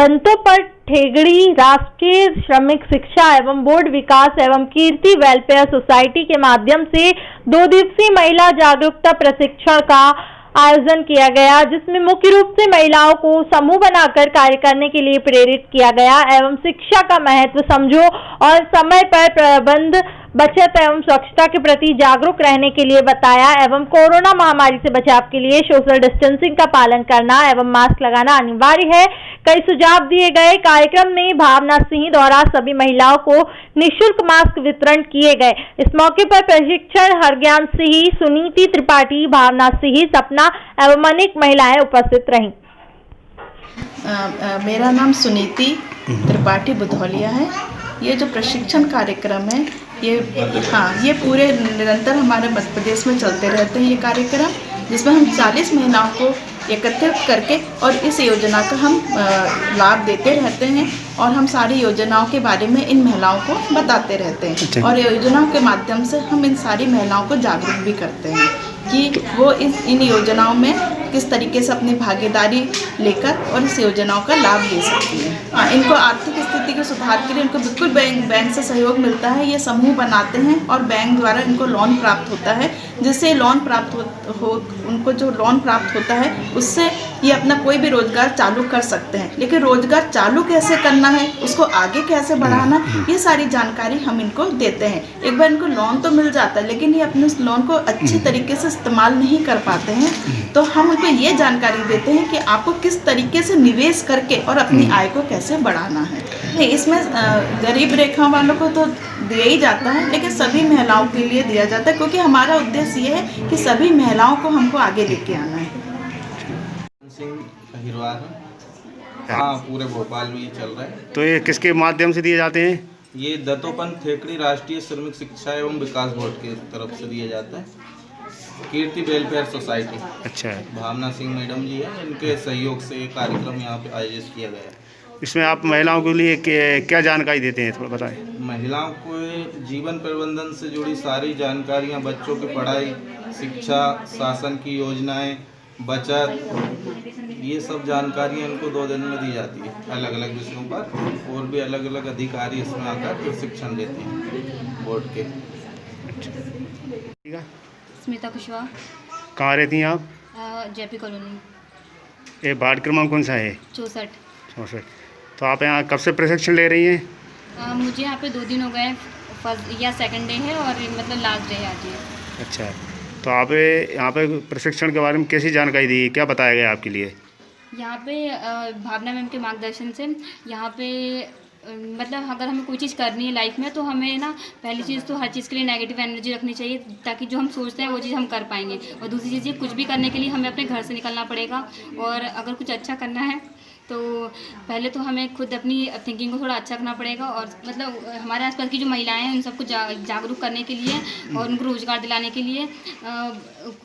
दंतों पर ठेगड़ी राष्ट्रीय श्रमिक शिक्षा एवं बोर्ड विकास एवं कीर्ति वेलफेयर सोसाइटी के माध्यम से 2 दिवसीय महिला जागरूकता प्रशिक्षण का आयोजन किया गया, जिसमें मुख्य रूप से महिलाओं को समूह बनाकर कार्य करने के लिए प्रेरित किया गया एवं शिक्षा का महत्व समझो और समय पर प्रबंध बचत एवं स्वच्छता के प्रति जागरूक रहने के लिए बताया एवं कोरोना महामारी से बचाव के लिए सोशल डिस्टेंसिंग का पालन करना एवं मास्क लगाना अनिवार्य है। कई सुझाव दिए गए। कार्यक्रम में भावना सिंह द्वारा सभी महिलाओं को निःशुल्क मास्क वितरण किए गए। इस मौके पर प्रशिक्षण हरज्ञान सिंह, सुनीति त्रिपाठी, भावना सिंह, सपना एवं अनेक महिलाएं उपस्थित रहीं। मेरा नाम सुनीति त्रिपाठी बुधौलिया है। ये जो प्रशिक्षण कार्यक्रम है ये पूरे निरंतर हमारे मध्य प्रदेश में चलते रहते हैं। ये कार्यक्रम जिसमें हम 40 महिलाओं को एकत्रित करके और इस योजना का हम लाभ देते रहते हैं और हम सारी योजनाओं के बारे में इन महिलाओं को बताते रहते हैं और योजनाओं के माध्यम से हम इन सारी महिलाओं को जागरूक भी करते हैं कि वो इन योजनाओं में किस तरीके से अपनी भागीदारी लेकर और इस योजनाओं का लाभ ले सकती है। इनको आर्थिक स्थिति के सुधार के लिए इनको बिल्कुल बैंक से सहयोग मिलता है। ये समूह बनाते हैं और बैंक द्वारा इनको लोन प्राप्त होता है, जिससे लोन प्राप्त हो उनको जो लोन प्राप्त होता है उससे ये अपना कोई भी रोजगार चालू कर सकते हैं। लेकिन रोजगार चालू कैसे करना है, उसको आगे कैसे बढ़ाना, ये सारी जानकारी हम इनको देते हैं। एक बार इनको लोन तो मिल जाता है लेकिन ये अपने उस लोन को अच्छी तरीके से इस्तेमाल नहीं कर पाते हैं, तो हम उनको ये जानकारी देते हैं कि आपको किस तरीके से निवेश करके और अपनी आय को कैसे बढ़ाना है। इसमें गरीब रेखा वालों को तो दिया ही जाता है लेकिन सभी महिलाओं के लिए दिया जाता है, क्योंकि हमारा उद्देश्य ये है कि सभी महिलाओं को हमको आगे लेके आना है। हाँ, पूरे भोपाल में ये चल रहा है। तो ये किसके माध्यम से दिए जाते हैं? ये दत्तोपंत ठेकड़ी राष्ट्रीय श्रमिक शिक्षा एवं विकास बोर्ड की तरफ से दिया जाता है। कीर्ति वेलफेयर सोसाइटी, अच्छा है, भावना सिंह मैडम जी हैं, इनके सहयोग से ये कार्यक्रम यहाँ पे आयोजित किया गया है। इसमें आप महिलाओं के लिए क्या जानकारी देते हैं, थोड़ा बताएं। महिलाओं को जीवन प्रबंधन से जुड़ी सारी जानकारियाँ, बच्चों की पढ़ाई, शिक्षा, शासन की योजनाएं, बचत, ये सब जानकारियाँ इनको 2 दिन में दी जाती है अलग अलग विषयों पर, और भी अलग अलग अधिकारी इसमें आकर प्रशिक्षण देते हैं बोर्ड के। ठीक है। स्मिता कुशवाहा। कहाँ रहती हैं आप? JP colony. ये वार्ड क्रमांक कौन सा है? 64। तो आप यहाँ कब से प्रशिक्षण ले रही हैं? मुझे यहाँ पे 2 दिन हो गए, फर्स्ट या सेकंड डे है और मतलब लास्ट डे आज है। अच्छा, तो आप यहाँ पे प्रशिक्षण के बारे में कैसी जानकारी दी, क्या बताया गया आपके लिए? यहाँ पे भावना मैम के मार्गदर्शन से यहाँ पे मतलब अगर हमें कोई चीज़ करनी है लाइफ में तो हमें ना पहली चीज़ तो हर चीज़ के लिए नेगेटिव एनर्जी रखनी चाहिए, ताकि जो हम सोचते हैं वो चीज़ हम कर पाएंगे। और दूसरी चीज़, कुछ भी करने के लिए हमें अपने घर से निकलना पड़ेगा और अगर कुछ अच्छा करना है तो पहले तो हमें खुद अपनी थिंकिंग को थोड़ा अच्छा करना पड़ेगा और मतलब हमारे आसपास की जो महिलाएं हैं उन सबको जागरूक करने के लिए और उनको रोज़गार दिलाने के लिए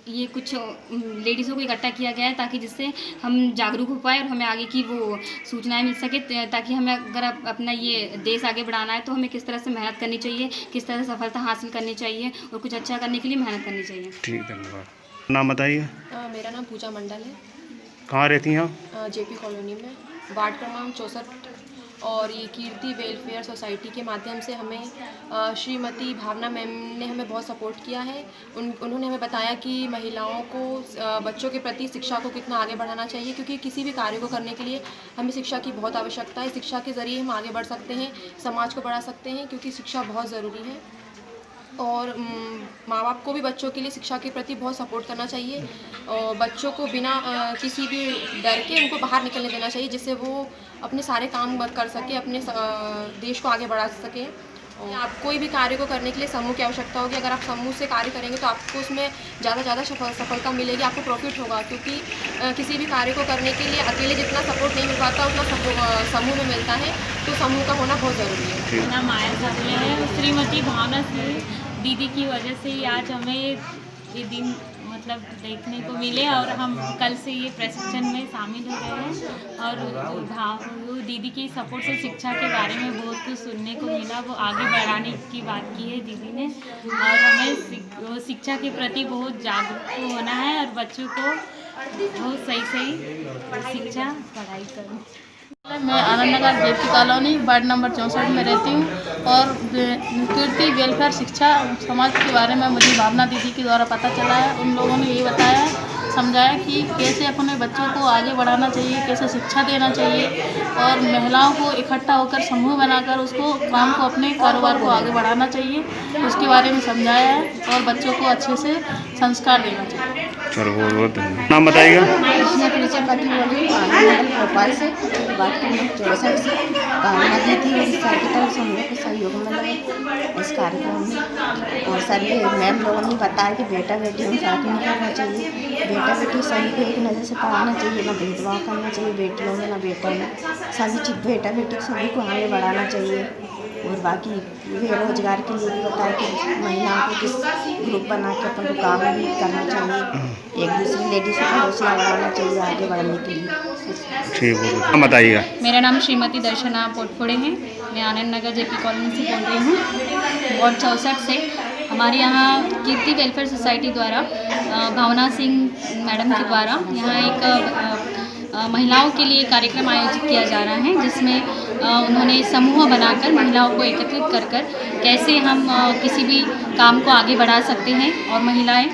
ये कुछ लेडीज़ों को इकट्ठा किया गया है, ताकि जिससे हम जागरूक हो पाए और हमें आगे की वो सूचनाएं मिल सके, ताकि हमें अगर अपना ये देश आगे बढ़ाना है तो हमें किस तरह से मेहनत करनी चाहिए, किस तरह से सफलता हासिल करनी चाहिए और कुछ अच्छा करने के लिए मेहनत करनी चाहिए। ठीक, धन्यवाद। नाम बताइए। मेरा नाम पूजा मंडल है। कहाँ रहती हैं आप? जेपी कॉलोनी में, वार्ड क्रमांक 64। और ये कीर्ति वेलफेयर सोसाइटी के माध्यम से हमें श्रीमती भावना मैम ने हमें बहुत सपोर्ट किया है। उन्होंने हमें बताया कि महिलाओं को बच्चों के प्रति शिक्षा को कितना आगे बढ़ाना चाहिए, क्योंकि किसी भी कार्य को करने के लिए हमें शिक्षा की बहुत आवश्यकता है। शिक्षा के ज़रिए हम आगे बढ़ सकते हैं, समाज को बढ़ा सकते हैं, क्योंकि शिक्षा बहुत ज़रूरी है। और माँ बाप को भी बच्चों के लिए शिक्षा के प्रति बहुत सपोर्ट करना चाहिए और बच्चों को बिना किसी भी डर के उनको बाहर निकलने देना चाहिए, जिससे वो अपने सारे काम कर सके, अपने देश को आगे बढ़ा सके। आप कोई भी कार्य को करने के लिए समूह की आवश्यकता होगी। अगर आप समूह से कार्य करेंगे तो आपको उसमें ज़्यादा सफलता मिलेगी, आपको प्रॉफिट होगा, क्योंकि किसी भी कार्य को करने के लिए अकेले जितना सपोर्ट नहीं मिल पाता उतना समूह में मिलता है, तो समूह का होना बहुत ज़रूरी है। मेरा नाम माया सावले है। श्रीमती भावना सिंह दीदी की वजह से ही आज हमें ये दिन मतलब देखने को मिले और हम कल से ये प्रशिक्षण में शामिल हो रहे हैं। और दीदी की सपोर्ट से शिक्षा के बारे में बहुत कुछ सुनने को मिला, वो आगे बढ़ाने की बात की है दीदी ने। और हमें शिक्षा के प्रति बहुत जागरूक होना है और बच्चों को बहुत सही शिक्षा पढ़ाई करें। मैं Anand Nagar JP colony ward number 64 में रहती हूँ और कीर्ति वेलफेयर शिक्षा समाज के बारे में मुझे भावना दीदी के द्वारा पता चला है। उन लोगों ने ये बताया समझाया कि कैसे अपने बच्चों को आगे बढ़ाना चाहिए, कैसे शिक्षा देना चाहिए और महिलाओं को इकट्ठा होकर समूह बनाकर उसको काम को अपने कारोबार को आगे बढ़ाना चाहिए, उसके बारे में समझाया है और बच्चों को अच्छे से संस्कार देना चाहिए। चलो बहुत नाम बताइएगा। भोपाल से बात करना 64 से भावना दी थी और सर की तरफ से हम लोग को सहयोग मिला इस कार्यक्रम में। और सर ये मैम लोगों ने बताया कि बेटा बेटी हम साथ में करना चाहिए, बेटा बेटी सही को एक नज़र से पढ़ाना चाहिए, ना भेदभाव करना चाहिए बेटियों में ना बेटों में, सभी चीज़ बेटा बेटी सभी को आगे बढ़ाना चाहिए। और बाकी बेरोजगार के लिए भी बताया कि महिलाओं को किस ग्रुप बना के अपन को काम भी करना चाहिए, एक दूसरी लेडीज का हौसला बढ़ाना चाहिए आगे बढ़ने के लिए। ठीक है, बताइएगा। मेरा नाम श्रीमती दर्शना पोटफोड़े है। मैं आनंद नगर जेपी कॉलोनी से बोल रही हूँ, वार्ड 64 से। हमारे यहाँ कीर्ति वेलफेयर सोसाइटी द्वारा भावना सिंह मैडम के द्वारा यहाँ एक महिलाओं के लिए कार्यक्रम आयोजित किया जा रहा है, जिसमें उन्होंने समूह बनाकर महिलाओं को एकत्रित कर कर कैसे हम किसी भी काम को आगे बढ़ा सकते हैं और महिलाएं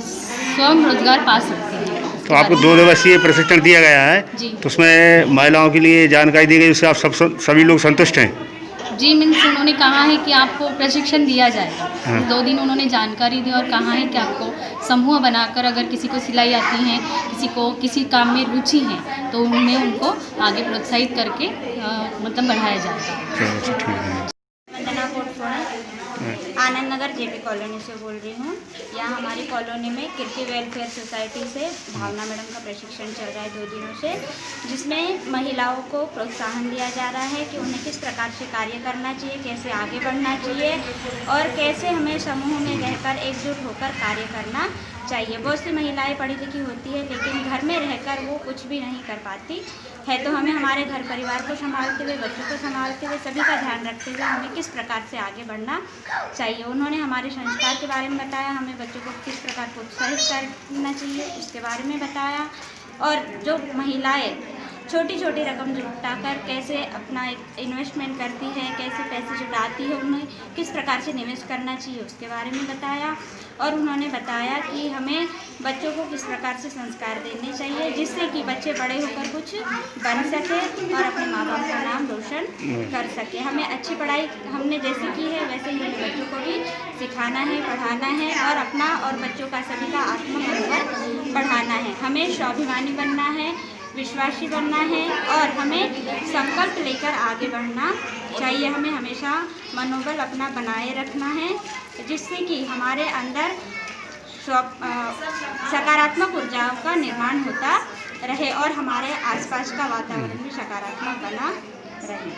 स्वयं रोजगार पा सकती हैं। तो आपको 2 दिवसीय प्रशिक्षण दिया गया है जी। तो उसमें महिलाओं के लिए जानकारी दी गई, उससे आप सभी लोग संतुष्ट हैं? जी, मीन्स उन्होंने कहा है कि आपको प्रशिक्षण दिया जाएगा। 2 दिन उन्होंने जानकारी दी और कहा है कि आपको समूह बनाकर अगर किसी को सिलाई आती है, किसी को किसी काम में रुचि है तो उन्हें उनको आगे प्रोत्साहित करके मतलब बढ़ाया जाएगा। वंदना पोटफोड़े आनंद नगर जेपी कॉलोनी से बोल रही हूँ। यहाँ हमारी कॉलोनी में कीर्ति वेलफेयर सोसाइटी से भावना मैडम का प्रशिक्षण चल रहा है 2 दिनों से, जिसमें महिलाओं को प्रोत्साहन दिया जा रहा है कि उन्हें किस प्रकार से कार्य करना चाहिए, कैसे आगे बढ़ना चाहिए और कैसे हमें समूह में रहकर एकजुट होकर कार्य करना चाहिए। बहुत सी महिलाएं पढ़ी लिखी होती है लेकिन घर में रहकर वो कुछ भी नहीं कर पाती है, तो हमें हमारे घर परिवार को संभालते हुए, बच्चों को संभालते हुए, सभी का ध्यान रखते हुए हमें किस प्रकार से आगे बढ़ना चाहिए। उन्होंने हमारे संस्कार के बारे में बताया, हमें बच्चों को किस प्रकार प्रोत्साहित करना चाहिए उसके बारे में बताया, और जो महिलाएं छोटी छोटी रकम जुटाकर कैसे अपना एक इन्वेस्टमेंट करती है, कैसे पैसे जुटाती है, उन्हें किस प्रकार से निवेश करना चाहिए उसके बारे में बताया। और उन्होंने बताया कि हमें बच्चों को किस प्रकार से संस्कार देने चाहिए जिससे कि बच्चे बड़े होकर कुछ बन सके और अपने माँ बाप का नाम रोशन कर सके। हमें अच्छी पढ़ाई हमने जैसे की है वैसे ही हमें बच्चों को भी सिखाना है, पढ़ाना है और अपना और बच्चों का सभी का आत्ममनोबल बढ़ाना है। हमें स्वाभिमानी बनना है, विश्वासी बनना है और हमें संकल्प लेकर आगे बढ़ना चाहिए। हमें हमेशा मनोबल अपना बनाए रखना है जिससे कि हमारे अंदर सकारात्मक ऊर्जाओं का निर्माण होता रहे और हमारे आसपास का वातावरण भी सकारात्मक बना रहे।